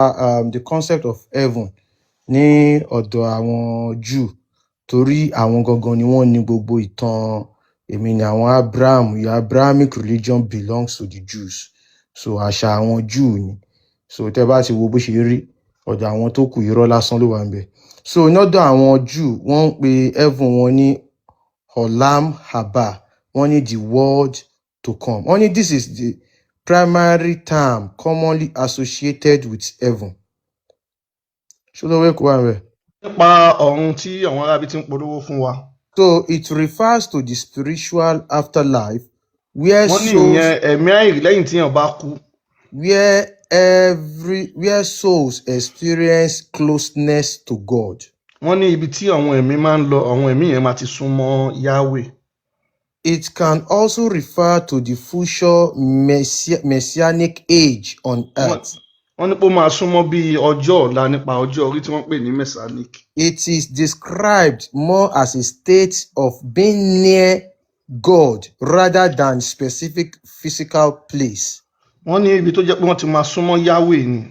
the concept of heaven ní ọ̀dọ̀ àwọn Jew torí àwọn gangan ni wọ́n ní gbogbo ìtàn èmi ni àwọn Abraham. Your Abrahamic religion belongs to the Jews. So àṣà àwọn Jew ni. So tẹ́ bá ti wo bó ṣe rí ọ̀dọ̀ àwọn tó kù irọ́ lásán ló wà ńbẹ̀. So lọ́dọ̀ àwọn Jew wọ́n ń pe heaven wọn ní Olam Haba. Wọ́n ní the world to come. Wọ́n ní this is the primary term commonly associated with heaven. Ṣé ló wẹ́ kó wà ńbẹ̀? Nípa ọ̀run tí àwọn arábí ti ń polówó fún wa. So it refers to the spiritual afterlife where Wọ́n ní souls ìyẹn ẹ̀mí àìrí lẹ́yìn tí èèyàn bá kú. where souls experience closeness to God. Wọ́n ní ibi tí àwọn ẹ̀mí máa ń lọ, àwọn ẹ̀mí yẹn máa ti súnmọ́ Yahweh. It can also refer to the future messianic age on earth. Wọ́n ní pé ó máa súnmọ́ bí ọjọ́ ọ̀la nípa ọjọ́ orí tí wọ́n pè ní messianic. It is described more as a state of being near God rather than specific physical place. Wọ́n ní ibi tó jẹ́ pé wọ́n ti máa súnmọ́ Yahweh ni.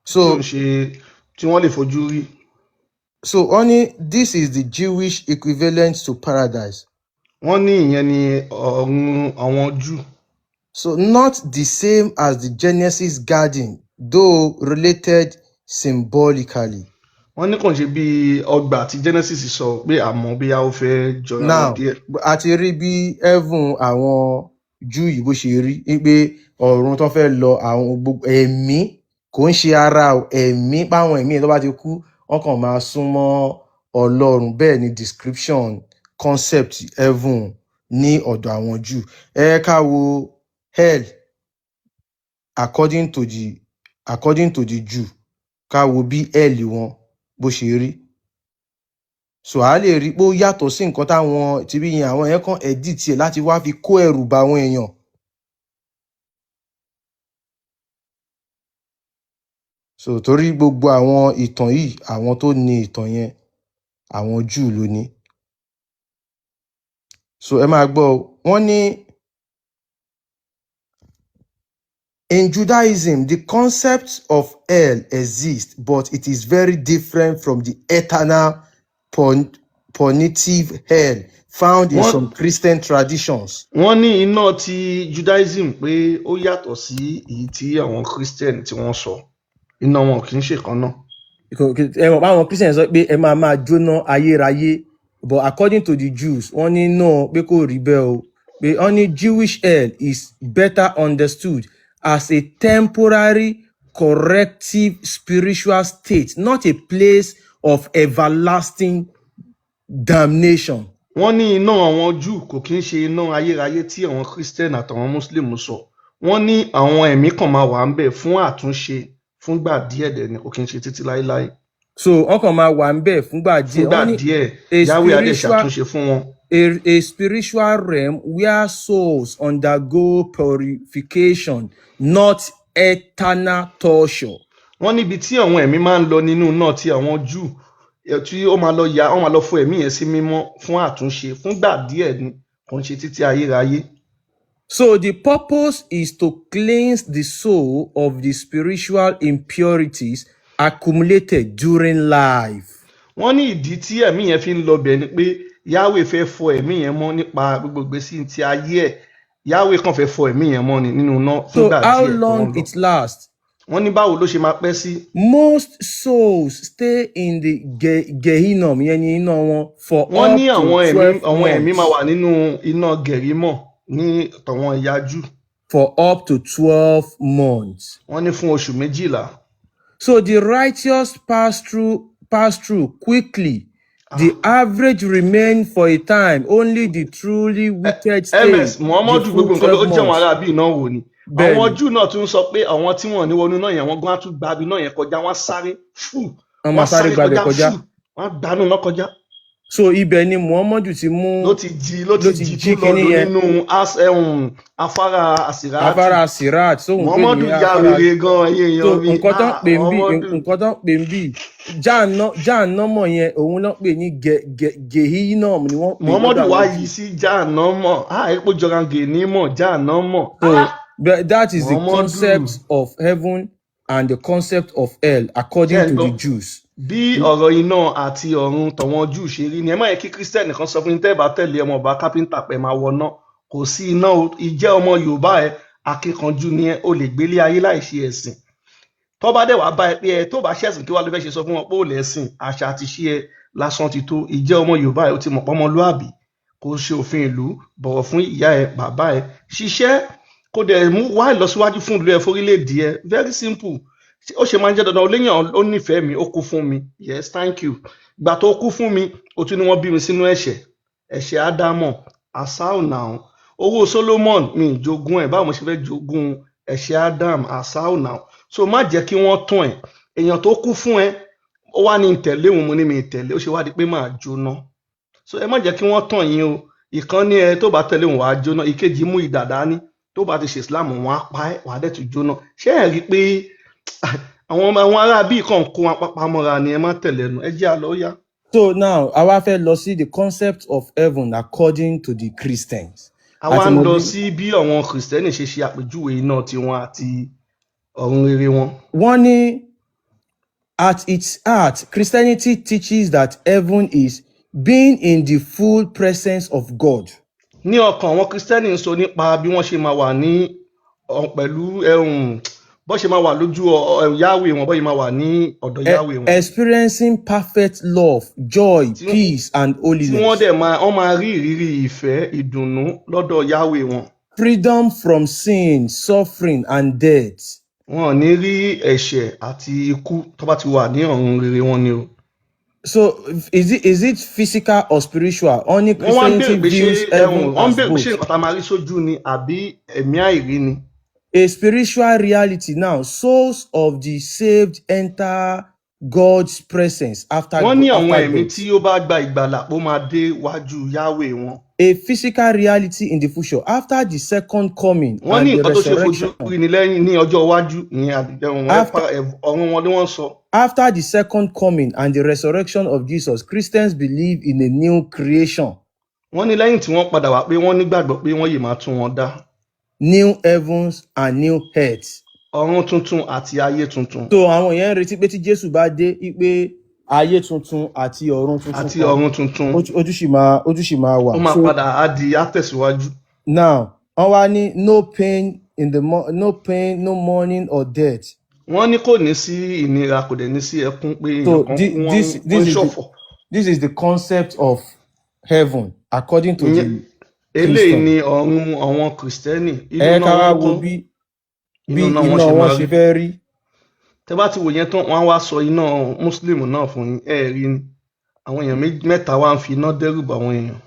So Tí wọ́n lè fojú rí. So only this is the Jewish equivalent to paradise. Wọ́n ní ìyẹn ni ọ̀run àwọn Júù. So not the same as the Genesis garden, though related symbolically. Wọ́n ní kàn ṣe bí ọgbà tí Genesis sọ pé àmọ́ bí a ó fẹ́ jọra Now, díẹ̀. a ti rí bí heaven àwọn Júù yìí bó ṣe rí pé ọ̀run tó fẹ́ lọ àwọn gbogbo ẹ̀mí kò ń ṣe ara ẹ̀mí páwọn ẹ̀mí tó bá ti kú wọ́n kàn máa súnmọ́ Ọlọ́run. Bẹ́ẹ̀ ni description concept heaven ní ọ̀dọ̀ àwọn Júù. Ẹ ká wo hell according to the Jew. Ká wo bí hell wọn bó ṣe rí. So a lè rí pé ó yàtọ̀ sí nǹkan táwọn ti bí yẹn àwọn yẹn kàn edit ẹ̀ láti wá fi kó ẹ̀rù bá àwọn èèyàn. So torí gbogbo àwọn ìtàn yìí àwọn tó ní ìtàn yẹn àwọn Júù ló ní. So ẹ máa gbọ́ wọ́n ní in Judaism the concept of hell exists but it is very different from the eternal punitive hell found in some Christian traditions. Wọ́n ní iná ti Judaism pé ó yàtọ̀ sí èyí tí àwọn Christian tí wọ́n sọ. Iná wọn kì í ṣe kan náà. Ẹ mọ̀ báwọn Christian sọ pé ẹ máa jóná ayérayé, but according to the Jews wọ́n ní náà pé kò rí bẹ́ẹ̀ o. Pé wọ́n ní Jewish hell is better understood as a temporary corrective spiritual state, not a place of everlasting damnation. Wọ́n ní iná àwọn Júù kò kí ń ṣe iná ayérayé tí àwọn Christian àtàwọn Muslim sọ. Wọ́n ní àwọn ẹ̀mí kan máa wà ń bẹ̀ fún àtúnṣe fúngbà díẹ̀ dẹ̀ ni kò kí ń ṣe títí láéláé. So wọ́n kàn máa wà ń bẹ̀ fúngbà díẹ̀. Fúngbà díẹ̀ Yahweh á dẹ̀ ṣàtúnṣe fún wọn. A spiritual realm where souls undergo purification, not eternal torture. Wọ́n níbi tí àwọn ẹ̀mí máa ń lọ nínú náà tí àwọn Júù tí ó máa lọ fún ẹ̀mí yẹn sí mímọ́ fún àtúnṣe fúngbà díẹ̀ ni kò ń ṣe títí ayérayé. So the purpose is to cleanse the soul of the spiritual impurities accumulated during life. Wọ́n ní ìdí tí ẹ̀mí yẹn fi ń lọ bẹ̀ ni pé Yahweh fẹ́ fọ ẹ̀mí yẹn mọ́ nípa gbogbo ìgbésí ti ayé ẹ̀. Yahweh kàn fẹ́ fọ ẹ̀mí yẹn mọ́ ni nínú náà fúngbà díẹ̀. So how long it lasts? Wọ́n ní báwo ló ṣe máa pẹ́ sí. Most souls stay in the Gehinnom yẹn ní iná wọn for up to 12 months. Wọ́n ní àwọn ẹ̀mí máa wà nínú iná Gẹ̀rímọ̀ ní tàwọn ẹ̀yà Júù. For up to 12 months. Wọ́n ní fún oṣù 12. So the righteous pass through quickly. The average remain for a time. Only the truly wicked stay. MS Muhammadu gbogbo nǹkan ló jẹ́ àwọn arábí náà wò ni. Àwọn Júù náà tún sọ pé àwọn tí wọ́n ní wọnú náà yẹn wọ́n gan tún gba ibi náà yẹn kọjá wọ́n sáré fù. Wọ́n sáré kọjá. Wọ́n gbanú náà kọjá. So ibẹ̀ ni Muhammadu ti mú ló ti jí tó lọ nínú afárá Asirat. Afárá Asirat. So Muhammadu ya rere gan ẹyẹ yan mi. Nǹkan tó ń pè ń bí Jahannama yẹn òun náà pè ní Gehinnom ni wọ́n pè. Muhammadu wá yí sí Jahannama. Epo jọra Gehinnom Jahannama. So that is the concept of heaven and the concept of hell ṣé according ẹ to the gbọ́ Jews. bí ọ̀rọ̀ iná àti ọ̀run tọ̀wọ́n jù ṣe rí ni ẹ má yẹ kí kírísítẹ́nì kan sọ fún yín tẹ́ ẹ bá tẹ̀lé ọmọ ọba kápẹ́ńtà pẹ̀ máa wọná kò sí iná o ìjẹ́ ọmọ Yorùbá ẹ akíkanjú ni ẹ o lè gbélé ayé láì ṣe ẹ̀sìn tó bá dẹ̀ wá bá ẹ pé ẹ tó bá ṣẹ̀sìn kí wàá ló fẹ́ ṣe sọ fún wọn pé ò lẹ́sìn àṣà àti ṣe ẹ lásán ti tó ìjẹ́ ọmọ Yorùbá ẹ ó ti mọ̀ pọ́mọlúàbí kó ṣe òfin ìlú bọ̀wọ̀ fún ìyá ẹ bàbá ẹ ṣiṣẹ́ kó dẹ̀ mú wá ìlọsíwájú fún ìlú ẹ fórílẹ̀-èdè ẹ very simple ó ṣe máa ń jẹ́ dandan oléyàn ó nífẹ̀ẹ́ mi ó kú fún mi yes thank you ìgbà tó kú fún mi ó tún ní wọ́n bí mi sínú ẹ̀ṣẹ̀ ádámọ̀ asau now owó Solomon mi ì jogún ẹ̀ báwo mo ṣe fẹ́ jogún ẹ̀ṣẹ̀ Adam asau now so má jẹ́ kí wọ́n tàn ẹ́ èèyàn tó kú fún ẹ ó wá ní tẹ̀lé òun mo ní mi tẹ̀lé ó ṣe wá di pé máa jóná so ẹ má jẹ́ kí wọ́n tàn yín o ìkan ní ẹ tó bá tẹ̀lé òun wàá jóná ìkejì mú idà dání tó bá ti ṣe Islam wọn á pa ẹ́ wàá dẹ̀ tún jóná ṣé ẹ rí i pé àwọn ará bíi kan kó wọn papamọ́ra ni ẹ má tẹ̀lé ẹnu ẹ jẹ́ àlọ́ yá. So now àwa fẹ́ lọ sí the concept of heaven according to the Christians. àwa ń lọ sí bí àwọn kìrìsìtẹ́nì ṣe ṣe àpèjúwe iná tiwọn àti ọ̀run rere wọn. Wọ́n ní at its heart Christianity teaches that heaven is being in the full presence of God. ní ọkàn àwọn kìrìsìtẹ́nì ń sọ nípa bí wọ́n ṣe máa wà ní pẹ̀lú bó ṣe máa wà lójú Yahweh wọn bó ṣe máa wà ní ọ̀dọ̀ Yahweh wọn. Experiencing perfect love, joy, peace and holiness. tí wọ́n dẹ̀ máa rí ìrírí ìfẹ́ ìdùnnú lọ́dọ̀ Yahweh wọn. Freedom from sin, suffering and death. wọn ò ní rí ẹ̀ṣẹ̀ àti ikú tó bá ti wà ní ọ̀run rere wọn ni o. So is it physical or spiritual? Only Christianity views heaven as both. ṣé nǹkan tá a máa rí sójú ni àbí ẹ̀mí àìrí ni. A spiritual reality now. Souls of the saved enter God's presence after wọ́n ní àwọn ẹ̀mí death. tí ó bá gba ìgbàlà ó máa dé wájú Yahweh wọn. A physical reality in the future after the second coming wọ́n and ní the nǹkan tó ṣe resurrection. fojú rí ni lẹ́yìn ní ọjọ́ iwájú ìyẹn ọ̀run wọn ni wọ́n sọ. After the second coming and the resurrection of Jesus, Christians believe in a new creation. wọ́n ní lẹ́yìn tí wọ́n padà wá pé wọ́n nígbàgbọ́ pé wọ́n yìí máa tún wọn dá. New heavens and new earth. ọ̀run tuntun àti ayé tuntun. So àwọn èèyàn ń retí pé tí Jésù bá dé pé ayé tuntun àti ọ̀run tuntun àti ọ̀run tuntun ojú sì máa wà. ó máa padà á tẹ̀síwájú. Now wọ́n wá ní no pain, no mourning or death. wọ́n ní kò ní sí ìnira kò dẹ̀ ní sí ẹkún pé So èèyàn kan wọ́n ṣọ̀fọ̀. this is the concept of heaven according to the eléyìí ni ọ̀run àwọn kìrìsìtẹ́nì. ẹ ká wá wo bí iná wọn ṣe fẹ́ rí. tẹ bá ti wò yẹn tán wọn á wá sọ iná muslim náà fún yín ẹ rí ni àwọn èèyàn mẹ́ta wá ń fi iná dẹ́rù bá àwọn èèyàn.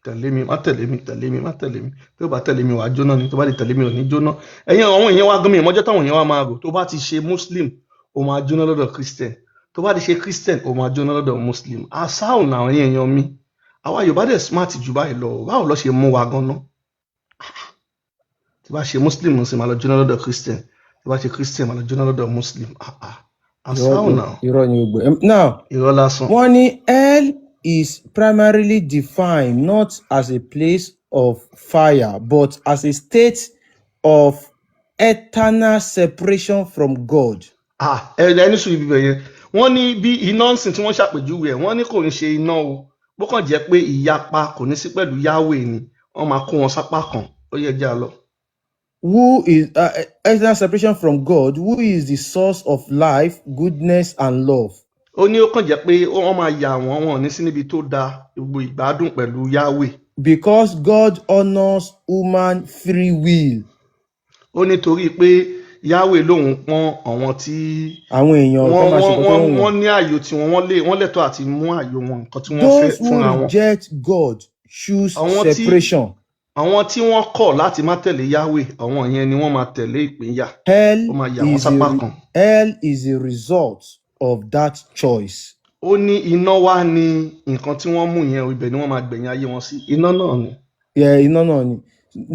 tẹ̀lé mi má tẹ̀lé mi tẹ̀lé mi má tẹ̀lé mi tó bá tẹ̀lé mi wàá jóná ni tó bá lè tẹ̀lé mi ò ní jóná. ẹ̀yin àwọn èèyàn wá gan mi ìmọ̀jọ́ táwọn èèyàn wá máa rò tó bá ti ṣe muslim ó máa jóná lọ́dọ̀ christian tó bá ti ṣe christian ó máa jóná lọ́dọ̀ muslim. àṣà ọ̀nà àwọn èèyàn mi àwa Yorùbá dẹ̀ smart jù báyìí lọ báwo lọ ṣe mú wa gan-an. tí bá ṣe muslim sì máa lọ jóná lọ́dọ̀ christian tí bá ṣe christian máa lọ jóná lọ́dọ̀ muslim. àṣà ọ̀nà irọ́ ni gbogbo. Now irọ́ lásán. wọ́n ní hell is primarily defined not as a place of fire but as a state of eternal separation from God. ẹni sùn ibi bẹ̀yẹn wọ́n ní bí iná ń sìn tí wọ́n ṣàpèjúwe ẹ̀ wọ́n ní kò ń ṣe iná o bó kàn jẹ́ pé ìyapa kò ní sí pẹ̀lú Yahweh ni wọ́n máa kó wọn sápá kan ó yẹ jẹ́ àlọ́. Who is eternal separation from God? Who is the source of life, goodness and love? ó ní ó kàn jẹ́ pé wọ́n máa yà wọ́n wọn ní sí níbi tó da gbogbo ìgbádùn pẹ̀lú Yahweh. Because God honors human free will. ó ní torí pé Yahweh lòun pọ́n àwọn tí àwọn èèyàn kan máa ṣe kókó wọn. wọ́n ní ààyò tí wọ́n lẹ́tọ̀ọ́ àti mú ààyò wọn nǹkan tí wọ́n fẹ́ fúnra wọn. Those who reject God choose separation. àwọn tí wọ́n kọ̀ láti má tẹ̀lé Yahweh àwọn yẹn ni wọ́n máa tẹ̀lé ìpínyà. Hell is a result of that choice. ó ní iná wá ní nǹkan tí wọ́n mú yẹn ibẹ̀ ni wọ́n máa gbẹ̀yìn ayé wọn sí iná náà ni. Iná náà ni.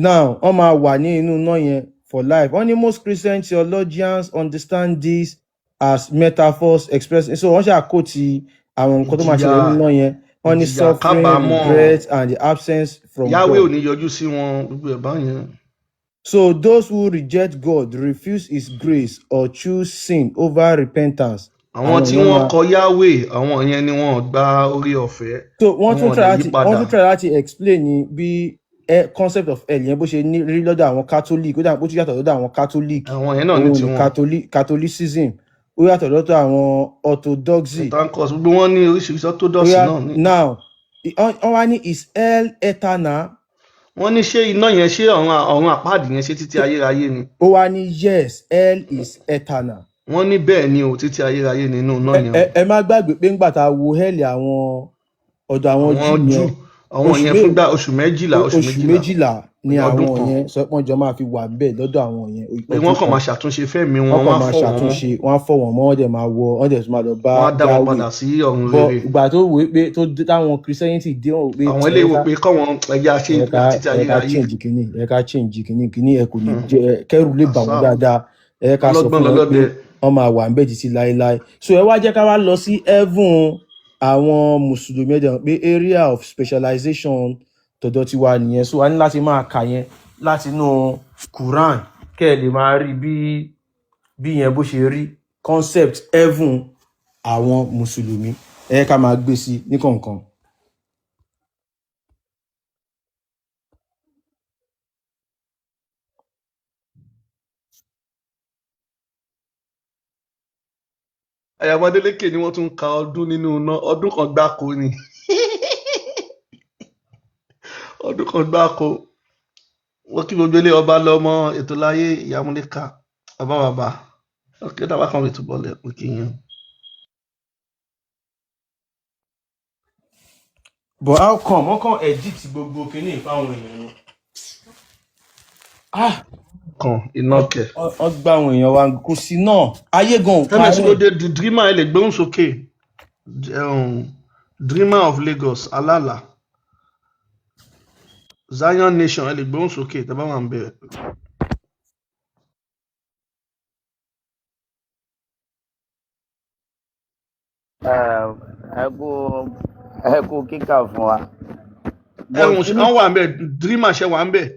Now wọ́n máa wà ní inú iná yẹn for life. Only most Christian theologians understand this as metaphors expressing. So wọ́n ṣàkóòtì àwọn nǹkan tó máa ṣẹlẹ̀ nínú iná yẹn. Wọ́n ní suffering, regret and the absence from God. Yahweh ò ní yọjú sí wọn gbogbo ẹ̀ báyẹn. So those who reject God, refuse his grace, or choose sin over repentance. àwọn tí wọ́n kọ Yahweh àwọn yẹn ni wọ́n gba orí ọ̀fẹ́ So wọ́n wọn ò dẹ̀ yí padà. tún try láti explain ní bí concept of hell yẹn bó ṣe rí lọ́dọ̀ àwọn Catholic, ó dà bó tún yàtọ̀ lọ́dọ̀ àwọn Catholic. Àwọn yẹn náà ní tiwọn. Catholicism ó yàtọ̀ lọ́dọ̀ àwọn Orthodoxy. Gbogbo wọn ní oríṣiríṣi Orthodox náà ní. Now wọ́n wá ní is hell eternal? Wọ́n ní ṣé iná yẹn ṣé ọ̀run àpáàdì yẹn ṣé títí ayérayé ni. Ó wá ní yes, hell is eternal. Wọ́n ní bẹ́ẹ̀ ni ò títí ayérayé nínú iná yẹn. Ẹ má gbàgbé pé ńgbà tá a wo hell àwọn ọ̀dọ̀ àwọn Júù yẹn, àwọn yẹn fúngbà oṣù méjìlá ni àwọn yẹn sọ pé wọ́n jọ máa fi wà bẹ́ẹ̀ lọ́dọ̀ àwọn yẹn. Pé wọ́n kàn máa ṣàtúnṣe fẹ́mi wọn, wọ́n á fọ̀ wọ́n mọ́, wọ́n dẹ̀ máa wọ, wọ́n dẹ̀ tún máa lọ bá wọ́n á dá wọn padà sí ọ̀run rere. Ìgbà tó wò pé tó táwọn Christianity dé wọn pé àwọn eléyìí wò pé kọ́wọn ẹja ṣe títí ayérayé. Ẹ̀ka change kìíní ẹ kò ní jẹ kẹ́rù lè bà wọ́n dáadáa. Ẹ̀ka sọ fún wọn pé wọ́n máa wà níbẹ̀ títí láéláé. So ẹ wá jẹ́ ká wá lọ sí heaven àwọn Mùsùlùmí ẹ̀dẹ̀ pé area of specialization tọ̀dọ̀ ti wà nìyẹn. So a ní láti máa kà yẹn láti inú Quran kẹ́ ẹ lè máa rí bí yẹn bó ṣe rí concept heaven àwọn Mùsùlùmí. Ẹ ká máa gbé sí ní kọ̀ọ̀kan. Àyàbọ̀ Adélékè ni wọ́n tún ka ọdún nínú iná, ọdún kan gbáko ni. Ọdún kan gbáko. Wọ́n kí gbogbo ilé ọba lọ́mọ ètò láyé ìyàmúléka bàbá. Ọ̀kẹ́ tàbá kan ètò bọ́ọ̀lẹ̀ pé kí yẹn. But how come wọ́n kàn edit gbogbo kìíní ìfáwọn èèyàn ni? Kan iná kẹ̀. Wọ́n gbá àwọn èèyàn wa kò sí náà. Ayé gan ò parẹ́. Tẹ́lẹ̀ sí the dreamer ẹ lè gbóhùn sókè. Dreamer of Lagos, Alala. Zion Nation ẹ lè gbóhùn sókè tẹ́ bá wà ń bẹ̀rẹ̀. Ẹ kú kíkà fún wa. Wọ́n wà ń bẹ̀, Dreamer ṣe wà ń bẹ̀.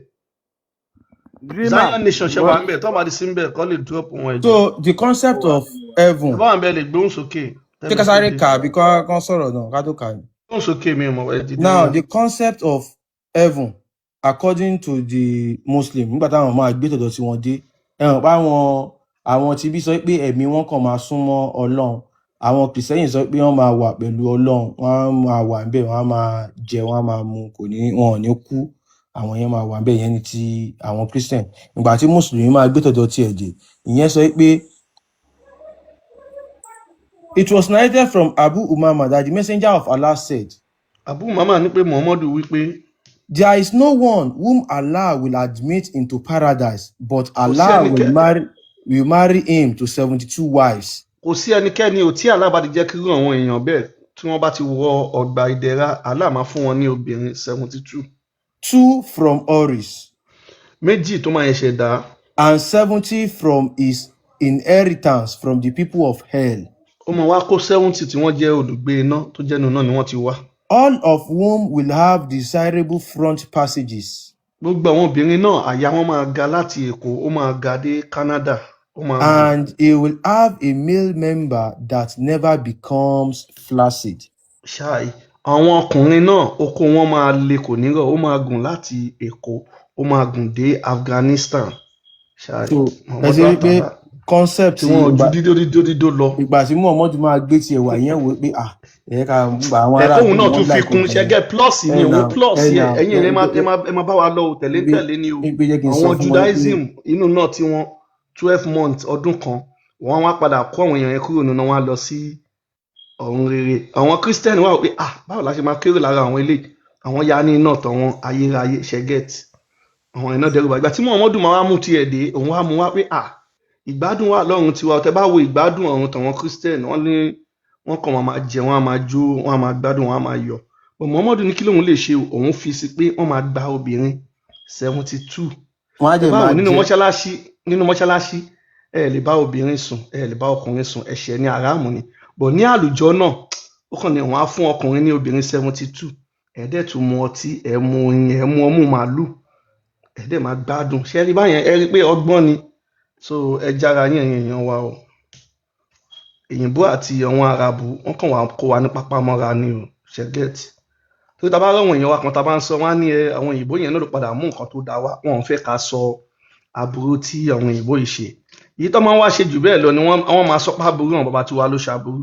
Zion Nation ṣe wà ń bẹ̀, tó bá di sí ń bẹ̀ kọ́ lè drop wọn ẹ̀jẹ̀. So the concept of heaven. Tẹ́ bá wà ń bẹ̀ lè gbóhùn sókè. Ṣé ká sáré kà bí kán sọ̀rọ̀ náà ká tó kà ní? Gbóhùn sókè mi mọ̀ ẹ́. Now the concept of heaven according to the Muslim nígbà táwọn máa gbé tọ̀dọ̀ tí wọ́n dé ẹ̀hàn pa àwọn tí bí sọ pé ẹ̀mí wọn kàn máa súnmọ́ Ọlọ́run, àwọn Kìrìsìtẹ́nì sọ pé wọ́n máa wà pẹ̀lú Ọlọ́run, wọ́n máa wà níbẹ̀, wọ́n á máa jẹ, wọ́n á máa mu, wọn ò ní kú, àwọn yẹn máa wà níbẹ̀, yẹn ni ti àwọn Christian. Ìgbà tí Mùsùlùmí máa gbé tọ̀dọ̀ tí ẹ̀jẹ̀ ìyẹn sọ pé it was narrated from Abu Umama that the messenger of Allah said. Abu Umama ní pé Muhammadu wí pé there is no one whom Allah will admit into paradise, but Allah will marry him to 72 wives. Kò sí ẹnikẹ́ni ò tí Allah bá ti jẹ́ kí irú àwọn èèyàn bẹ́ẹ̀ tí wọ́n bá ti wọ ọgbà ìdẹ̀ra, Allah máa fún wọn ní obìnrin 72. 2 from Oris. Méjì tó máa ṣẹ̀ṣẹ̀ dá. And 70 from his inheritance from the people of hell. Ó máa wá kó 70 tí wọ́n jẹ́ olùgbé iná tó jẹ́ nínú náà ni wọ́n ti wá. All of whom will have desirable front passages. Gbogbo àwọn obìnrin náà àyà wọn máa ga láti Èkó, ó máa ga dé Canada. And he will have a male member that never becomes flaccid. Ṣáì, àwọn ọkùnrin náà okó wọn máa le kò nírọ̀, ó máa gùn láti Èkó, ó máa gùn dé Afghanistan. Ṣáì. So ẹ ṣe wípé concept wọn ojú dídó lọ. Ìgbà tí Muhammadu máa gbé tiẹ̀ wà yẹn wò pé ẹ ká gba àwọn ará ẹ̀kọ́ náà tún fi kún ṣẹ́gẹ́ plus ni owó plus yẹ ẹ̀yin ẹ máa bá wa lọ tẹ̀lé ni o. Àwọn Judaism inú náà tí wọ́n 12 months ọdún kan wọ́n wá padà kó àwọn èèyàn yẹn kúrò nínú wọn lọ sí ọ̀run rere. Àwọn Christian wà pé báwo la ṣe máa kéré lára àwọn eléyìí, àwọn ya ní iná tọ̀wọ́n ayérayé ṣẹ́gẹ́t àwọn iná dẹ́rù bá. Ìgbà tí Muhammadu máa wá mú tiẹ̀ dé òun wá mú wá pé ìgbádùn wà lọ́run tiwa, tẹ́ bá wo ìgbádùn ọ̀run tàwọn Christian wọ́n kàn máa jẹ, wọ́n á máa jó, wọ́n á máa gbádùn, wọ́n á máa yọ̀. Muhammadu ní kí lóun lè ṣe, òun fi sí pé wọ́n máa gba obìnrin 72. Báwo nínú mọ́ṣáláṣí ẹ lè bá obìnrin sùn, ẹ lè bá ọkùnrin sùn, ẹ̀ṣẹ̀ ní àràmù ni. Bọ̀ ní àlùjọ náà ó kàn ní wọ́n á fún ọkùnrin ní obìnrin 72, ẹ̀ẹ́dẹ̀ tún mu ọtí, ẹ mu oyin, ẹ mu ọmú màálù, ẹ dẹ̀ máa gbádùn ṣe rí báyẹn ẹ rí pé ọgbọ́n ni so ẹ jára yín ẹ̀yin èèyàn wa o òyìnbó àti àwọn arábù wọn kàn wá kó wa ní pápá mọ́ra ni o ṣe gẹ́ẹ̀tì tó tá bá rọ̀wọ̀n èèyàn wa kan tá bá ń sọ wọn á ní àwọn òyìnbó yẹn náà ló padà mú nǹkan tó dá wa wọn ò fẹ́ ká sọ aburú tí àwọn òyìnbó yìí ṣe èyí tó máa ń wá ṣe jù bẹ́ẹ̀ lọ ni wọ́n máa sọ pé aburú àwọn bàbá tiwa ló ṣàbúrú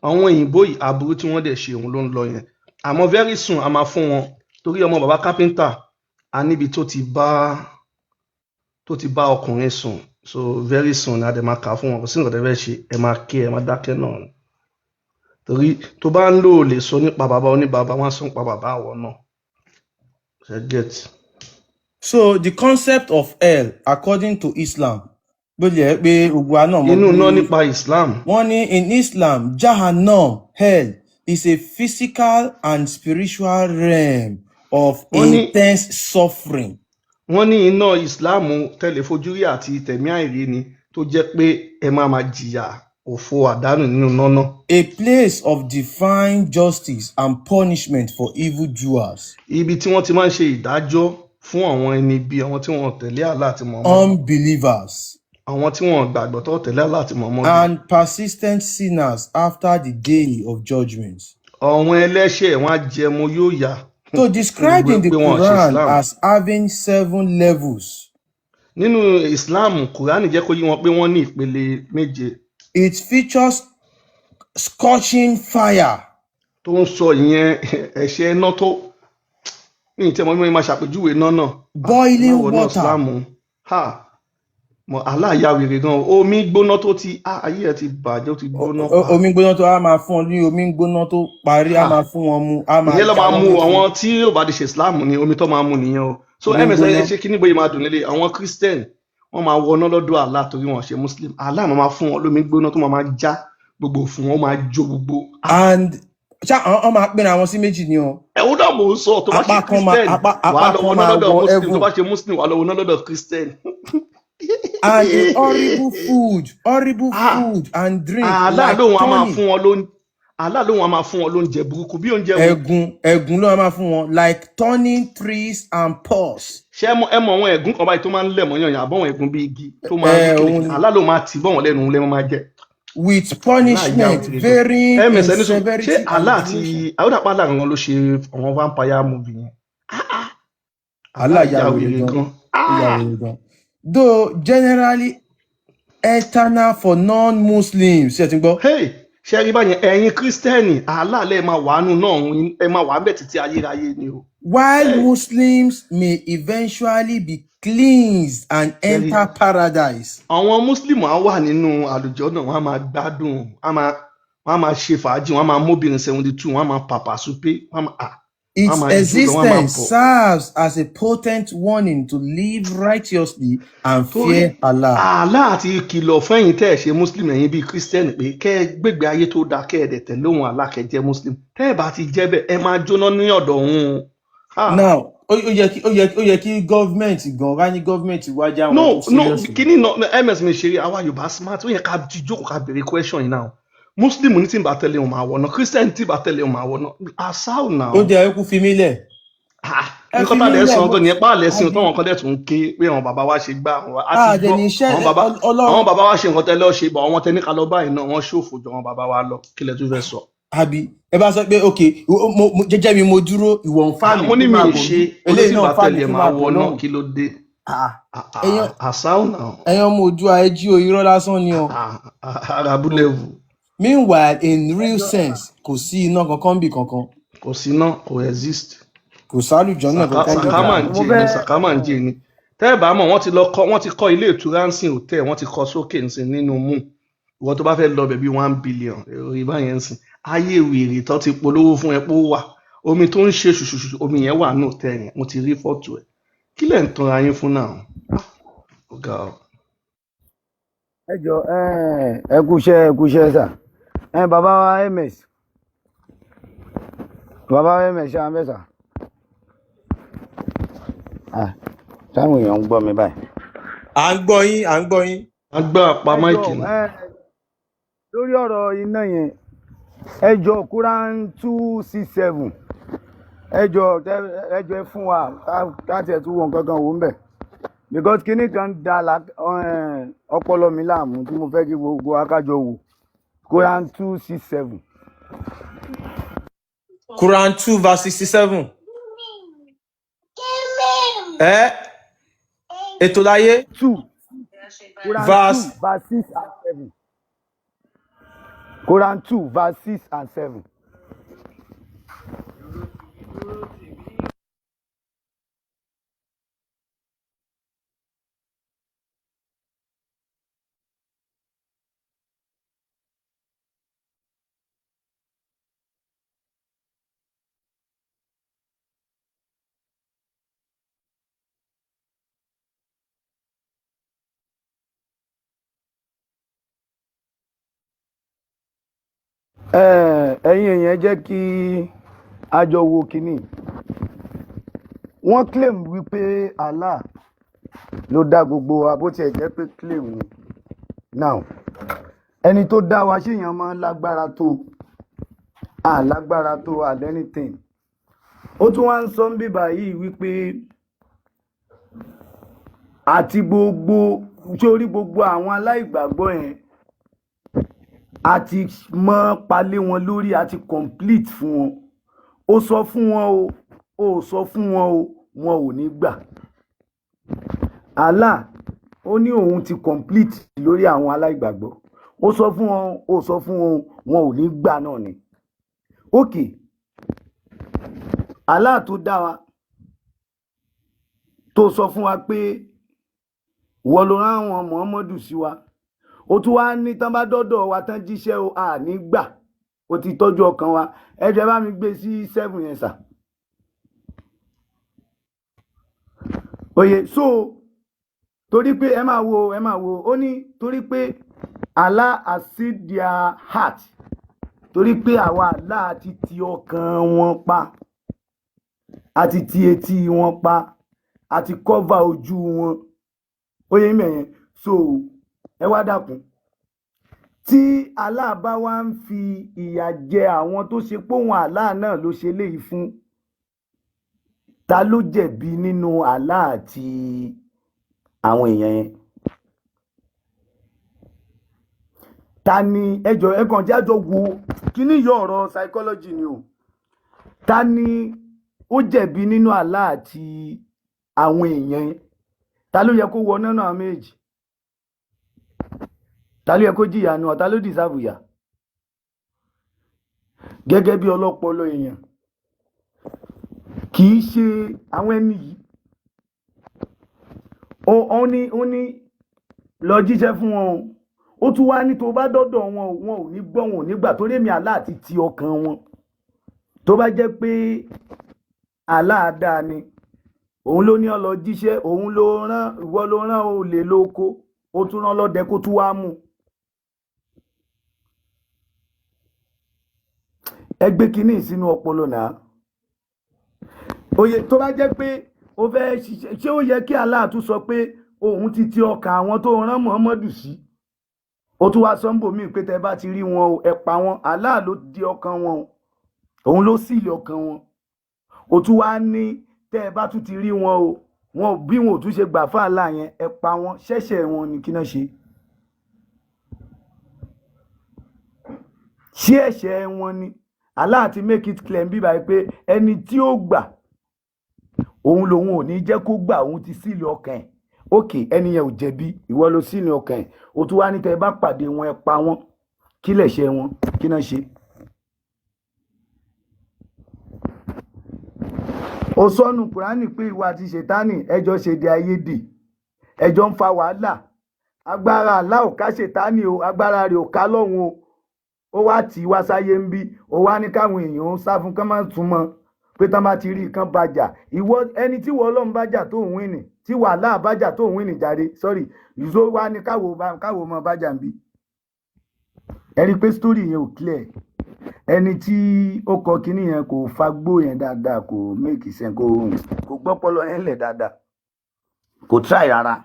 àwọn òyìnbó yìí aburú tí wọ́n dẹ̀ ṣe òun ló ń lọ yẹn àmọ́ very soon a máa fún wọn torí ọmọ bàbá kápẹ́ńtà a níbi tó ti bá ọkùnrin sùn so very soon a dẹ̀ máa kà á fún wọn kò sí nǹkan tẹ́ fẹ́ ṣe ẹ máa ké ẹ máa dákẹ́ náà ni torí tó bá ń lò lè sọ nípa bàbá oníbàbá wọn á sọ nípa bàbá àwọn náà ṣe get. So the concept of hell according to Islam bó lè pé gbogbo àná mọ̀ inú náà nípa Islam wọ́n ní in Islam Jahannam hell is a physical and spiritual realm of intense suffering. wọ́n ní iná Islam tẹlifojúrí àti tẹ̀mí àìrí ni tó jẹ́ pé ẹ máa jìyà òfò àdánù nínú náà. A place of divine justice and punishment for evil doers. Ibi tí wọ́n ti máa ń ṣe ìdájọ́ fún àwọn ẹni bí àwọn tí wọ́n tẹ̀lé Allah àti Muhammad. Unbelievers. Àwọn tí wọ́n gbàgbọ́ tó tẹ̀lé Allah àti Muhammad. And persistent sinners after the day of judgment. Àwọn ẹlẹ́ṣẹ̀ wọn á jẹmu yóò yà. So described in the Quran as having 7 levels. Nínú Islam, Quran jẹ́ kó yé wọn pé wọ́n ní ìpele 7. It features scorching fire. Tó ń sọ ìyẹn ẹ̀ṣẹ̀ iná tó ní ìtẹ́ mọ́ mímọ́ máa ṣàpèjúwe iná náà. Boiling water. Mọ aláyàwèrè gan omi gbóná tó ti ayé ẹ ti bàjẹ́ ó ti gbóná. Omi gbóná tó a máa fún ọ ní omi gbóná tó parí a máa fún wọn mu. Ìyẹn ló máa mú àwọn tí yóò bá di ṣe Islam ní omi tó máa mú nìyẹn o. So ẹ̀mẹ̀sẹ̀ ẹ ṣe kí níbo yìí máa dùn nílé àwọn Christian wọ́n máa wọná lọ́dọ̀ Allah torí wọn ṣe Muslim Allah máa fún wọn lómi gbóná tó máa já gbogbo fún wọn máa jó gbogbo. And ṣá àwọn máa pín àwọn sí méjì ni o. Ẹ̀wọ́n náà mò ń sọ tó bá ṣe Christian wàá lọ wọná lọ́dọ̀ Muslim tó bá ṣe Muslim wàá lọ wọná lọ́dọ̀ Christian. And a horrible food and drink. Allah lóhun a máa fún wọn lóúnjẹ burúkú bí oúnjẹ ẹ̀gún ló máa fún wọn like turning trees and pulse. Ṣé ẹ mọ̀ àwọn ẹ̀gún kan báyìí tó máa ń lẹ̀ mọ́ yànyàn àbọ̀wọ̀n ẹ̀gún bí igi tó máa ń kílè Allah ló máa tì bọ̀ wọ́n lẹ́nu lẹ́mọ́ máa jẹ. With punishment varying in severity. Ṣé Allah àti àwòdàpá làwọn ló ṣe àwọn vampire movie yẹn. Allah yà wèrè gan. Though generally eternal for non-Muslims. Ṣé ẹ ti gbọ́? Ṣé rí báyẹn ẹ̀yin Kírísítẹ́nì Allah lẹ máa wà nù náà ẹ máa wà bẹ́ẹ̀ títí ayérayé ni o. While Muslims may eventually be cleansed and enter paradise. Àwọn Muslim á wà nínú àlùjọ náà wọ́n á máa gbádùn wọ́n á máa ṣe fàájì wọ́n á máa móbìnrin 72 wọ́n á máa pàpà súpé wọ́n á máa. Its existence serves as a potent warning to live righteously and fear Allah. Allah àti kìlọ̀ fẹ́yìn tẹ́ ẹ̀ ṣe Muslim ẹ̀yin bíi Christian pé kẹ́ ẹ gbégbé ayé tó dáa kẹ́ ẹ dẹ̀ tẹ̀lé òun Allah kẹ́ ẹ jẹ́ Muslim tẹ́ ẹ bá ti jẹ́ bẹ́ẹ̀ ẹ máa jóná ní ọ̀dọ̀ òun. Now ó yẹ kí gọ́ọ̀mẹ̀ntì gan rá ní gọ́ọ̀mẹ̀ntì wájà wọn. No kíní ms mi ṣeré àwa Yorùbá smart ó yẹ ká jókòó ká béèrè question yìí náà. Muslim ní tí n bá tẹ̀lé òun máa wọ̀ náà Christian tí n bá tẹ̀lé òun máa wọ̀ náà àṣàù náà. Ó jẹ́ ẹkú fi mí lẹ̀. Nǹkan tá a lè sọ ọdún ní ẹ̀pá àlẹ́ sí ọ̀tọ̀ wọn kan dẹ̀ tún ké pé àwọn bàbá wa ṣe gbá àwọn bàbá wa ṣe nǹkan tẹ́lẹ̀ ṣe bọ̀ àwọn tẹ́ ní ká lọ báyìí náà wọ́n ṣòfò jọ àwọn bàbá wa lọ kí lẹ tún fẹ́ sọ. Àbí ẹ bá sọ pé ok jẹ́jẹ́ mi mo dúró ìwọ ń fà mí. Mo ní mi ì ṣe eléyìí náà tẹ̀lé máa wọ náà kí ló dé. Àṣàù náà. Ẹ̀yàn mo ojú ayé jí o irọ́ lásán ni o. Arabulẹ̀wù. Meanwhile in real sense kò sí iná kankan bí kankan. Kò sí iná kò exist. Kò sálùjọ náà kankan bí sàkámà ń jẹ ni tẹ́ ẹ bá mọ̀ wọ́n ti kọ́ ilé ìtura ń sìn hòtẹ́ẹ̀ wọ́n ti kọ́ sókè ń sìn nínú mú ìwọ tó bá fẹ́ lọ bẹ̀ bí 1 billion èrò ìbáyẹn ń sìn ayé wèrè tó ti polówó fún ẹ pé ó wà omi tó ń ṣe ṣùṣùṣù omi yẹn wà ní hòtẹ́ẹ̀ yẹn mo ti rí fọ́tò ẹ̀ kí lẹ̀ ń tanra yín fún náà ọ̀gá o. ẹ jọ ẹ kúṣẹ́ sà bàbá wa ms ṣe àwọn mẹ́sà táwọn èèyàn ń gbọ́ mi báyìí. à ń gbọ́ yín. a gbọ́ àpá máìkì náà. lórí ọ̀rọ̀ iná yẹn ẹ jọ Quran 267 ẹ jọ ẹ fún wa ká tiẹ̀ tún wọn kankan wò ń bẹ̀. because kíní kan dá ọpọlọ mi láàmú tí mo fẹ́ kí gbogbo akájọ wò Quran 2:67. Quran 2 verse 67. Ètò láyé 2. Quran verse 2 verse 6 and 7. Quran 2 verse 6 and 7. Ẹ̀yin èèyàn jẹ́ kí a jọ wo kíní. Wọ́n claim wípé Allah ló dá gbogbo wa bó tiẹ̀ jẹ́ pé claim ni. Now ẹni tó dá wa ṣèyàn máa ń lágbára tó lágbára tó anything. Ó tún wá ń sọ ń bíbà yìí wípé àti gbogbo sórí gbogbo àwọn aláìgbàgbọ́ yẹn àti mọ́ palẹ̀ wọn lórí àti complete fún wọn. Ó sọ fún wọn o ó sọ fún wọn o wọn ò ní gbà. Allah ó ní òun ti complete lórí àwọn aláìgbàgbọ́. Ó sọ fún wọn ó sọ fún wọn wọn ò ní gbà náà ni. Okay, Allah tó dá wa tó sọ fún wa pé wọ́n ló rán àwọn Muhammadu sí wa. Ó tún wá ní tán bá dọ́dọ̀ wa tán jíṣẹ́ o ní gbà. Ó ti tọ́jú ọkàn wa. Ẹ jẹ́ bá mi gbé sí 7 yẹn sà. Oye, so torí pé ẹ máa wo ó ní torí pé Allah has sealed their heart. Torí pé àwa Allah ti ti ọkàn wọn pa, àti ti etí wọn pa, àti cover ojú wọn. Oye mẹ́yẹn. So ẹ wá dákun, tí Allah bá wá ń fi ìyà jẹ àwọn tó ṣe pé òun Allah náà ló ṣe léyìí fún, ta ló jẹ̀bi nínú Allah àti àwọn èèyàn yẹn? Ta ni ẹjọ́ ẹ̀kan jájọ wo kíní yọ ọ̀rọ̀ psychology ni o. Ta ni ó jẹ̀bi nínú Allah àti àwọn èèyàn yẹn? Ta ló yẹ kó wọ náà méjì? Ta ló yẹ kó jìyà nu? Ta ló deserve ìyà? Gẹ́gẹ́ bí ọlọ́pọlọ èèyàn, kì í ṣe àwọn ẹni yìí. Ó ní lọ jíṣẹ́ fún wọn o. Ó tún wá ní tó bá dọ́dọ̀ wọn ò ní gbọ́ wọn ò ní gbà torí èmi Allah àti ti ọkàn wọn. Tó bá jẹ́ pé Allah dáa ni, òun ló ní ó lọ jíṣẹ́, òun ló rán, ìwọ ló rán olè lóko, ó tún rán lọ́dẹ kó tún wá mú. Ẹ gbé kíní sínú ọpọlọ náà. Oye, tó bá jẹ́ pé ó fẹ́ ṣiṣẹ́, ṣé ó yẹ kí Allah tún sọ pé òun ti ti ọkàn àwọn tó rán Muhammadu sí? Ó tún wá sọ́nbò míì pé tẹ́ bá ti rí wọn o ẹ pa wọn. Allah ló di ọkàn wọn o, òun ló sílẹ̀ ọkàn wọn. Ó tún wá ní tẹ́ bá tún ti rí wọn o, wọn bí wọn ò tún ṣe gbà fún Allah yẹn, ẹ pa wọn. Ṣẹ̀ṣẹ̀ wọn ni kí náà ṣe? Ṣé ẹ̀ṣẹ̀ wọn ni? Allah ti make it clear bí báyìí pé ẹni tí ó gbà òun lòun ò ní jẹ́ kó gbà, òun ti sílẹ̀ ọkàn ẹ̀. Okay, ẹni yẹn ò jẹ̀bi, ìwọ ló sílẹ̀ ọkàn ẹ̀. Ó tún wá ní tẹ́ bá pàdé wọn ẹ pa wọn. Kí lẹ̀ṣẹ̀ wọn? Kí náà ṣe? Ó sọnù Kùránì pé ìwà àti Ṣètánì ẹjọ́ ṣe di ayédè, ẹjọ́ ń fa wàhálà. Agbára Allah ò ká Ṣètánì o, agbára rẹ̀ ò ká lọ́hùn o. Ó wá tì í wá sáyé ń bí, ó wá ní káwọn èèyàn ń sá fún kán má túmọ̀ pé tán bá ti rí kan bàjà. Ìwọ ẹni tí wọ́n Ọlọ́run bàjà tó ń wíìnì, tí wàhálà bàjà tó ń wíìnì jáde, sorry, ìṣó wá ní káwo mọ bàjà ń bí. Ẹ rí pé story yẹn ò clear. Ẹni tí ó kọ kíní yẹn kò fagbó yẹn dáadáa, kò make sense, kò gbọ́pọlọ yẹn lẹ̀ dáadáa, kò try rárá,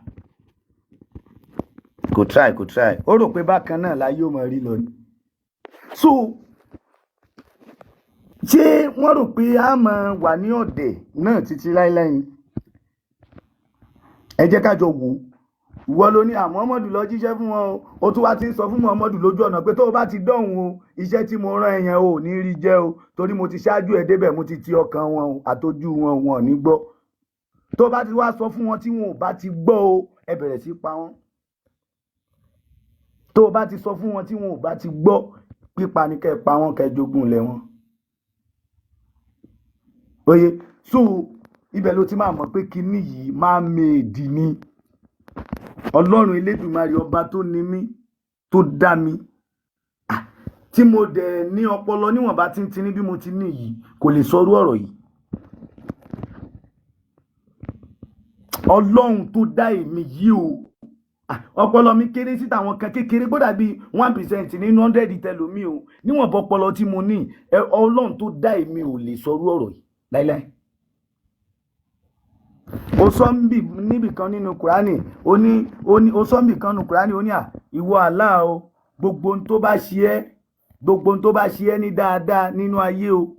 kò try. Ó rò pé bákan náà láyé ó mọ rí lọ ni. So ṣé wọ́n rò pé a máa wà ní ọ̀dẹ̀ náà títí láíláí? ẹ jẹ́ ká jọ wò ó. Ìwọ ló ní Muhammadu lọ jíṣẹ́ fún wọn o, ó tún wá ti ń sọ fún Muhammadu lójú ọ̀nà pé tó o bá ti dọ̀hún o, iṣẹ́ tí mo rán ẹ yẹn o ò ní rí jẹ́ o, torí mo ti ṣáájú ẹ débẹ̀, mo ti ti ọkàn wọn o àtojú wọn wọn ò ní gbọ́. Tó o bá ti wá sọ fún wọn tí wọn ò bá ti gbọ́ o, ẹ bẹ̀rẹ̀ sí pa wọ́n. Tó o bá ti sọ fún wọn tí wọn ò bá ti gbọ́, pípa ni kẹ́ ẹ pa wọ́n, kẹ́ ẹ jogún ilẹ̀ wọn. Oye, so ibẹ̀ ló ti máa mọ̀ pé kinní yìí máa mèèdì ni. Ọlọ́run Elédùmarè ọba tó ní mí, tó dá mi, tí mo dẹ̀ ní ọpọlọ níwọ̀nba tí ní bí mo ti ní yìí, kò lè sọrú ọ̀rọ̀ yìí. Ọlọ́run tó dá èmi yìí o, ọpọlọ mi kéré sí tàwọn kan kékeré, gbọ́dọ̀ bí 1% nínú 100 tẹlòmí o, níwọ̀nba ọpọlọ tí mo ní, Ọlọ́run tó dá èmi ò lè sọrú ọ̀rọ̀ yìí láíláí. Ó sọ níbì kan nínú Kùránì, ó sọ níbì kan nínú Kùránì, ó ní ìwọ Allah o, gbogbo ohun tó bá ṣe ẹ́ ní dáadáa nínú ayé o,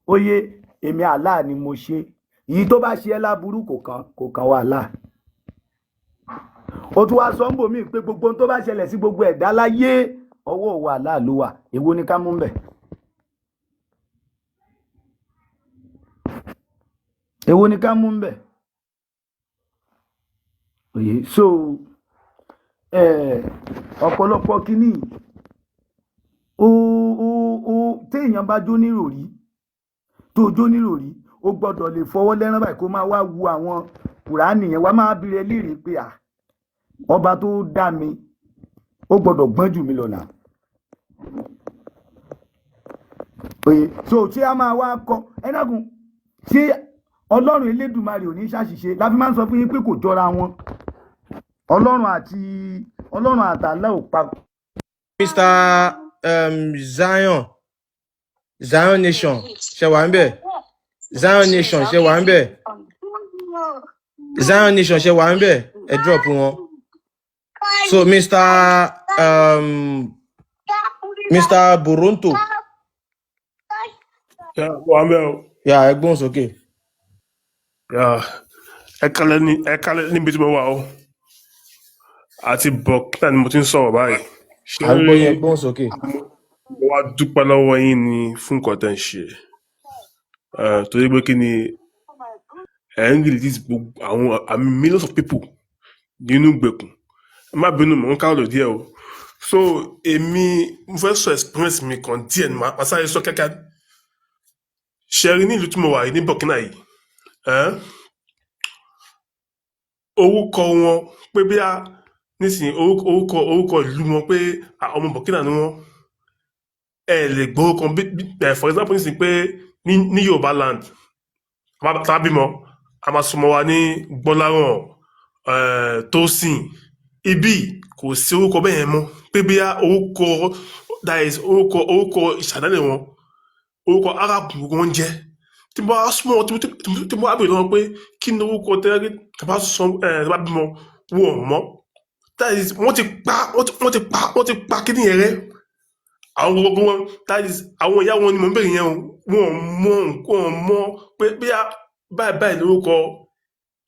ó yé èmi Allah ni mo ṣe, èyí tó bá ṣe ẹ́ láburú kò kàn wá Allah. Ó tún wá sọ ń bò mí pé gbogbo ohun tó bá ṣẹlẹ̀ sí gbogbo ẹ̀dá láyé ọwọ́ wa Allah ló wà. Èwo ni ká mú bẹ̀? Èwo ni ká mú bẹ̀? Oye, so ọ̀pọ̀lọpọ̀ kíní téèyàn bá jó níròrí, tó jó níròrí, ó gbọ́dọ̀ lè fọwọ́ lẹ́rán báyìí kó máa wá wu àwọn Kùránì yẹn, wá máa bìrẹ̀ léèrè pé ọba tó dá mi ó gbọ́dọ̀ gbọ́n jù mí lọ náà. Oye, so ṣé a máa wá kọ ẹnàgùn, ṣé Ọlọ́run Elédùmarè ò ní ṣàṣìṣe? La fi máa ń sọ fún yín pé kò jọra wọn. Ọlọ́run àtàlá ò pa. Mr. Zion Nation ṣe wà ń bẹ̀. Zion Nation ṣe wà ń bẹ̀. Zion Nation ṣe wà ń bẹ̀. Ẹ drop wọn. So Mr. Boronto. Wà ń bẹ̀ o. Yeah, ẹ gbóhùn sókè. Ẹ kálẹ̀ níbi tí mo wà o. Àti Burkina ni mo ti ń sọ̀rọ̀ báyìí. Àgbóyè ẹ gbóhùn sókè. Mo wá dúpẹ́ lọ́wọ́ yín ni fún nǹkan tẹ́ ń ṣe. Torí pé kí ni ẹ̀ ń release gbogbo àwọn millions of people nínú ìgbèkùn. Ẹ má bínú, mò ń kárò díẹ̀ o. So mo fẹ́ sọ experience mi kan díẹ̀ ni màá sáré sọ kẹ́kẹ́. Ṣe rí ní ìlú tí mo wà yìí ní Burkina yìí. Orúkọ wọn pé bí nísìnyí orúkọ ìlú wọn pé ọmọ Burkina ni wọn. Ẹ lè gbọ́ kan for example nísìnyí pé ní Yorùbá land tá a bímọ a máa sọmọ wa ní Gbọ́láhàn, Tósìn. Ibi kò sí orúkọ bẹ́ẹ̀ yẹn mọ́ pé bí orúkọ ìṣàdálẹ̀ wọn, orúkọ Arab wọn jẹ́. Tí mo bá súnmọ́ tí mo bá bèèrè lọ́wọ́ pé kí ni orúkọ tẹ́lẹ̀ tí bá bímọ wọn mọ́. Wọ́n ti pa kí ni yẹn rẹ́. Àwọn gbogbo wọn, àwọn ìyá wọn ni mò ń bèèrè yẹn o. Wọ́n mọ̀ pé bí báyìí lórúkọ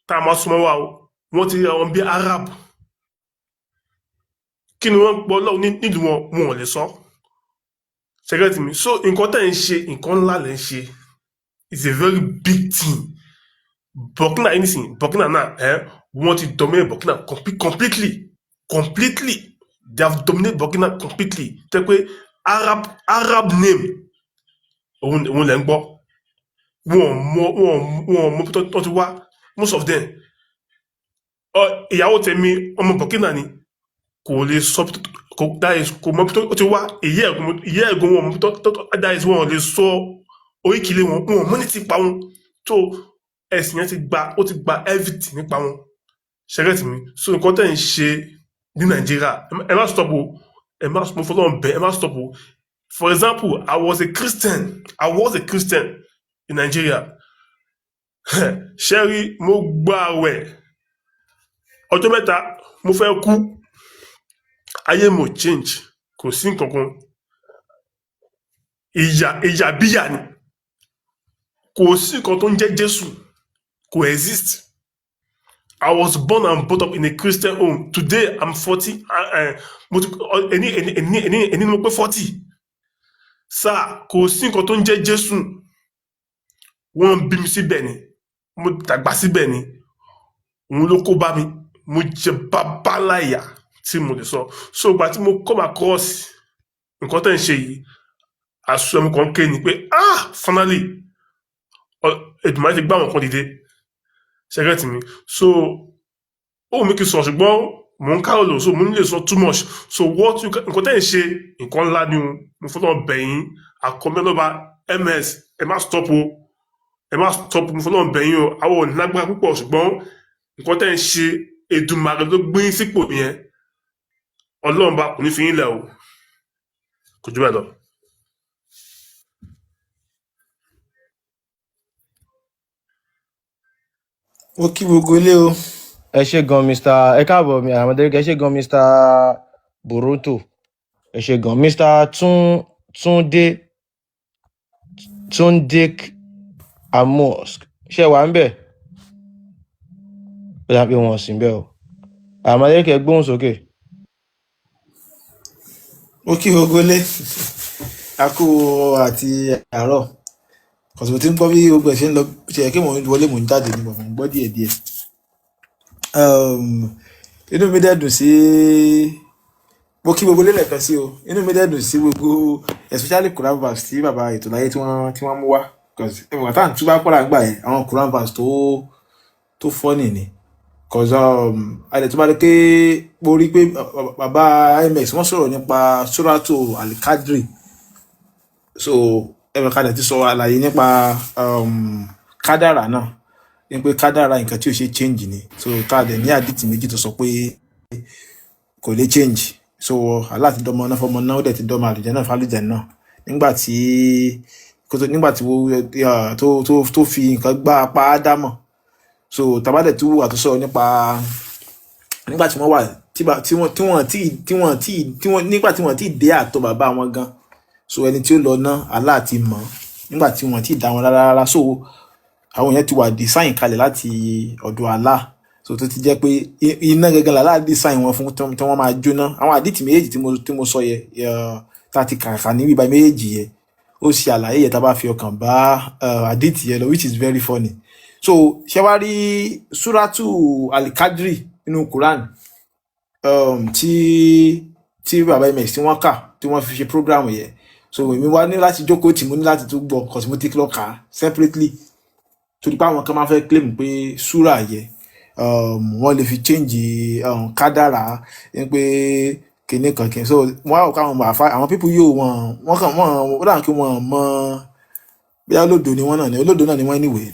tá a máa súnmọ́ wa o. Wọ́n ti rí àwọn bí Arab. Kí ni wọ́n gbọ́ lọ́wọ́ nílùú wọn ò lè sọ. Ṣẹ́gẹ́tì mi. So nǹkan tẹ́ ń ṣe, nǹkan ńlá lẹ́ ń ṣe. It's a very big thing. Burkina náà, wọ́n ti dominate Burkina completely. They have dominated Burkina completely. Tẹ́ pé Arab name òun lẹ́ ń gbọ́. Wọ́n mọ̀ tó ti wá, most of them. Ìyàwó tèmi ọmọ Burkina ni, kò lè sọ kò mọ̀ tó ti wá. Ìyá ẹ̀gbọ́n wọn mọ̀ tó wọn lè sọ oríkìlé wọn mọ́ ní ti pa wọn. tó ẹ̀sìn yẹn ti gba everything nípa wọn. Ṣẹ́gẹ́tì mi. So nǹkan tẹ́ ń ṣe ní Nàìjíríà, ẹ má stop o, ẹ má stop fọlọ́n bẹ́ẹ̀, ẹ má stop o. For example, I was a Christian in Nigeria. Ṣẹ́rí, mo gba àwẹ̀ ọjọ́ 3, mo fẹ́ kú. Ayé mo change, kò sí nǹkan kan. Ìyà bíyà ni. Kò sí nǹkan tó ń jẹ́ Jésù, kò exist. I was born and brought up in a Christian home. Today I'm 40. Ẹni ni mo pé 40. Sir, kò sí nǹkan tó ń jẹ́ Jésù. Wọ́n bí mi síbẹ̀ ni. Mo dàgbà síbẹ̀ ni. Òun ló kó bá mi. Mo jẹ bàbá láyà tí mo lè sọ. So ìgbà tí mo come across nǹkan tẹ́ ń ṣe yìí, àṣọ ẹ̀mú kan ké ni pé finally Èdùmàrè ti gbá àwọn kan dìde. Ṣẹ́gẹ́ tì mí. So ó mi kì í sọ ṣùgbọ́n mò ń kárò lò, so mo ní lè sọ too much. So nǹkan tẹ́ ń ṣe nǹkan ńlá ni o. Mo fọlọ́ bẹ̀yìn àkọ́mẹ́lọ́ba MS ẹ má stop o. Ẹ má stop, mo fọlọ́ bẹ̀yìn o. Àwọn ò ní lágbára púpọ̀ ṣùgbọ́n nǹkan tẹ́ ń ṣe Èdùmàrè ló gbé yín sípò yẹn. Ọlọ́run bá kò ní fi yín lẹ̀ o. Kò jù bẹ́ẹ̀ lọ. Ó kí gbogbo ilé o. ẹ ṣé gan Mr. ẹ káàbọ̀ Amadérike, ẹ ṣé gan Mr. Boroto, ẹ ṣé gan Mr. Túndé Amos, ṣé wà ń bẹ̀? Ó dà pé wọn ò sí ń bẹ̀ o. Amadérike gbóhùn sókè. Ó kí gbogbo ilé. A kú àti àárọ̀. Kọ̀sùn tí ń gbọ́ bí gbogbo ẹ̀ ṣe ń lọ, ṣe kí mò ń wọlé mò ń jáde ní bọ̀, mò ń gbọ́ díẹ̀díẹ̀. Inú mi dẹ̀ dùn sí, mo kí gbogbo ilé lẹ́ẹ̀kan sí o. Inú mi dẹ̀ dùn sí gbogbo, especially Quran verse tí bàbá ètò láyé tí wọ́n mú wá. Because ẹ̀mọ̀ tá à ń túbá pọ̀lá ń gbà yẹn, àwọn Quran verse tó funny ni. Because àìlẹ̀ tó bá dé pé mo rí pé bàbá IMX wọ́n sọ̀rọ̀ nípa Suratu Al-Qadri. So ẹ̀mọ̀ kadà ti sọ àlàyé nípa kádàrà náà, ní pé kádàrà nǹkan tí ó ṣe change ni. So káàdẹ̀ ní àdìtì méjì tó sọ pé kò lè change. So Allah ti dọ́mọ náà fọmọ náà, ó dẹ̀ ti dọ́mọ àlùjẹ́ náà fálùjẹ́ náà. Nígbà tí tó fi nǹkan gbá apá Ádámọ̀. So tabadẹ̀ tó wà tó sọ̀rọ̀ nípa nígbà tí wọ́n wà nígbà tí wọ́n ti dé àtọ̀ bàbá wọn gan. So ẹni tí ó lọ náà Allah ti mọ̀ nígbà tí wọ́n ti dá wọn rárá. So àwọn yẹn ti wà design kalẹ̀ láti ọ̀dọ̀ Allah. So tó ti jẹ́ pé iná gẹ́gẹ́ Allah design wọn fún tí wọ́n máa jóná. Àwọn àdìtì méjèèjì tí mo sọ yẹ tá ti kàkà ní bíbá méjèèjì yẹ ó ṣe àlàyé yẹ tá bá fi ọkàn bá àdìtì yẹ lọ, which is very funny. So ṣé wá rí Suratu Al-Qadri nínú Quran tí bàbá IMX tí wọ́n kà tí wọ́n fi ṣe program yẹ. So èmi wá ní láti jókòó tí mo ní láti tún gbọ́ cosmetic lọ kà separately. Torí pé àwọn kan máa fẹ́ claim pé súrà yẹ wọ́n lè fi change kádàrá ní pé kìíní kan kìíní. So wọ́n á kọ́ àwọn people yóò wọ́n kàn ó dà kí wọ́n mọ bí olódò ni wọ́n náà ni olódò náà ni wọ́n anyway.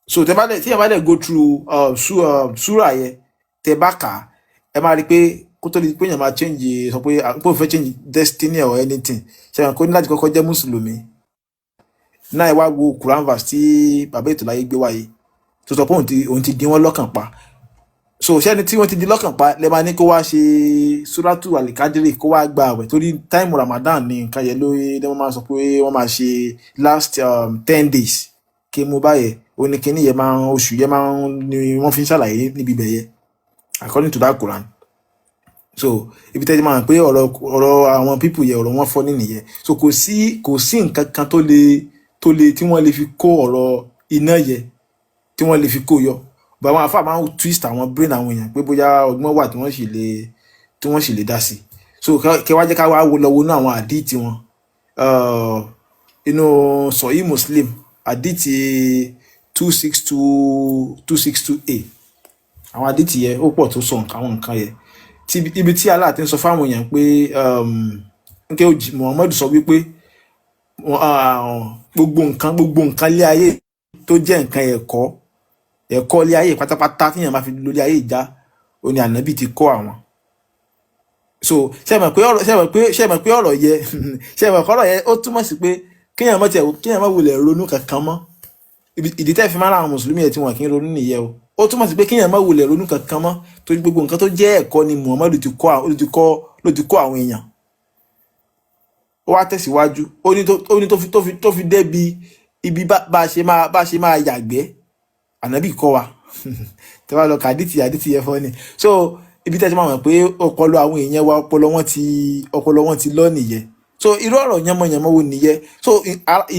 So tí ẹ bá dẹ̀ go through súrà yẹ tẹ bá kà ẹ máa rí pé kó tó di pé èèyàn máa change sọ pé ó fẹ́ change destiny or anything ṣe àwọn kò ní láti kọ́kọ́ jẹ́ mùsùlùmí. Náà ẹ wá wo Quran verse tí bàbá ètò láyé gbé wáyé tó sọ pé òun ti dín wọn lọ́kàn pa. So ṣẹ́ni tí wọ́n ti dín lọ́kàn pa lẹ́ máa ní kó wá ṣe Suratu Al-Qadri kó wá gba àwẹ̀ torí time Ramadan ní nǹkan yẹn lóye ní wọ́n máa sọ pé wọ́n máa ṣe last 10 days kí mo báyẹ̀ oníkíní yẹn oṣù yẹn ni wọ́n fi ń ṣàlàyé níbi bẹ̀yẹ according to that Quran. So ibi tẹ́tí máa ń pé ọ̀rọ̀ àwọn people yẹ ọ̀rọ̀ wọn fọ́ nìyẹn. So kò sí nǹkan kan tó lè tí wọ́n lè fi kó ọ̀rọ̀ iná yẹ tí wọ́n lè fi kó yọ. But àwọn àfáà máa ń twist àwọn brain àwọn èèyàn pé bóyá ọgbọ́n wà tí wọ́n sì lè dá sí. So kẹwàá jẹ́ ká wá wo lọ́wọ́ náà àwọn àdíìtì wọn. Inú Sahih Muslim àdíìtì 262A àwọn àdíìtì yẹ ó pọ̀ tó sọ àwọn nǹkan yẹ. Ibi tí Allah ti ń sọ fáwọn èèyàn pé nke Muhammad sọ wípé gbogbo nǹkan lé ayé tó jẹ́ nǹkan ẹ̀kọ́ lé ayé pátápátá tí èèyàn máa fi lórí ayé ìjà ó ní ànábì ti kọ́ àwọn. So ṣé mọ̀ pé ọ̀rọ̀ yẹ ṣé mọ̀ ọ̀rọ̀ yẹ ó túmọ̀ sí pé kéèyàn má wulẹ̀ ronú kankan mọ́. Ìdí tẹ́ fi máa ń ra àwọn mùsùlùmí ẹ̀ tí wọ́n kì í ronú nìyẹn o. Ó túmọ̀ sí pé kéèyàn má wulẹ̀ ronú kankan mọ́ torí gbogbo nǹkan tó jẹ́ ẹ̀kọ́ ni Muhammadu ti kọ́ àwọn èèyàn. Ó wá tẹ̀síwájú ó ní tó fi débi ibi bá ṣe máa yàgbẹ́ ànábì kọ́ wa tẹ́ bá lọ kà àdìtì yẹn fọ́ ni. So ibi tẹ́ ti máa mọ̀ pé ọpọlọ àwọn èèyàn wa ọpọlọ wọn ti lọ nìyẹn. So irú ọ̀rọ̀ yánmọ̀yánmọ́ wo nìyẹn. So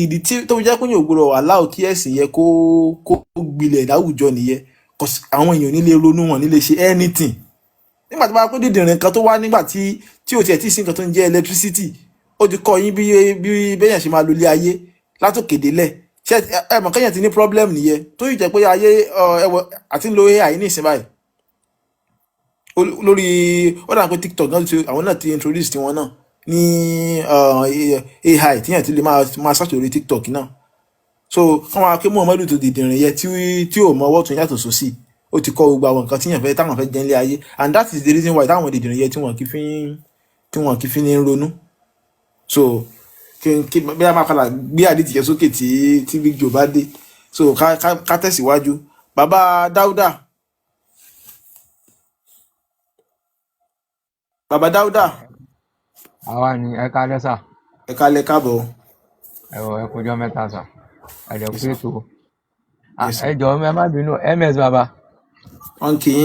ìdí tí tó jẹ́ pé yóò gbọ́dọ̀ allow kí ẹ̀sìn yẹ kó gbilẹ̀ láwùjọ nìyẹn. Cause àwọn èèyàn nílé ronú wọn nílé ṣe anything. Nígbà tí wọ́n bá pé dídìrín kan tó wá nígbà tí ò tiẹ̀ tí sí nǹkan tó ń jẹ́ electricity, ó ti kọ́ yín bí bẹ́yàn ṣe máa lo ilé ayé látòkè délẹ̀. Ṣé ẹ mọ̀ kẹ́yìn ti ní problem nìyẹn tó yìí jẹ́ pé ayé ẹwọ àti ń lo AI ní ìsìn báyìí lórí ó dà pé TikTok náà àwọn náà ti introduce tiwọn náà ní AI tíyàn ti lè máa search lórí TikTok náà. So àwọn akẹ́ Muhammadu tó dìdìrín yẹ tí ò mọ ọwọ́ tún yàtọ̀ sósì ó ti kọ́ gbogbo àwọn nǹkan táwọn fẹ́ jẹ́ nílé ayé, and that is the reason why táwọn dìdìrín yẹ tí wọ́n kì í fi ní ronú. So kí bí a máa padà gbé àdìtì yẹn sókè tí Big Joe bá dé, so ká tẹ̀síwájú. Bàbá Dáúdà àwa ni ẹ kálẹ́ sà. ẹ kálẹ́ káàbọ̀. ẹ kújọ́ mẹ́ta sà. ẹ̀jẹ̀ Yes, kú sir. ètò. Yes, sir. ẹ jọ̀ọ́ ẹ má bínú MS bàbá. Wọ́n kì í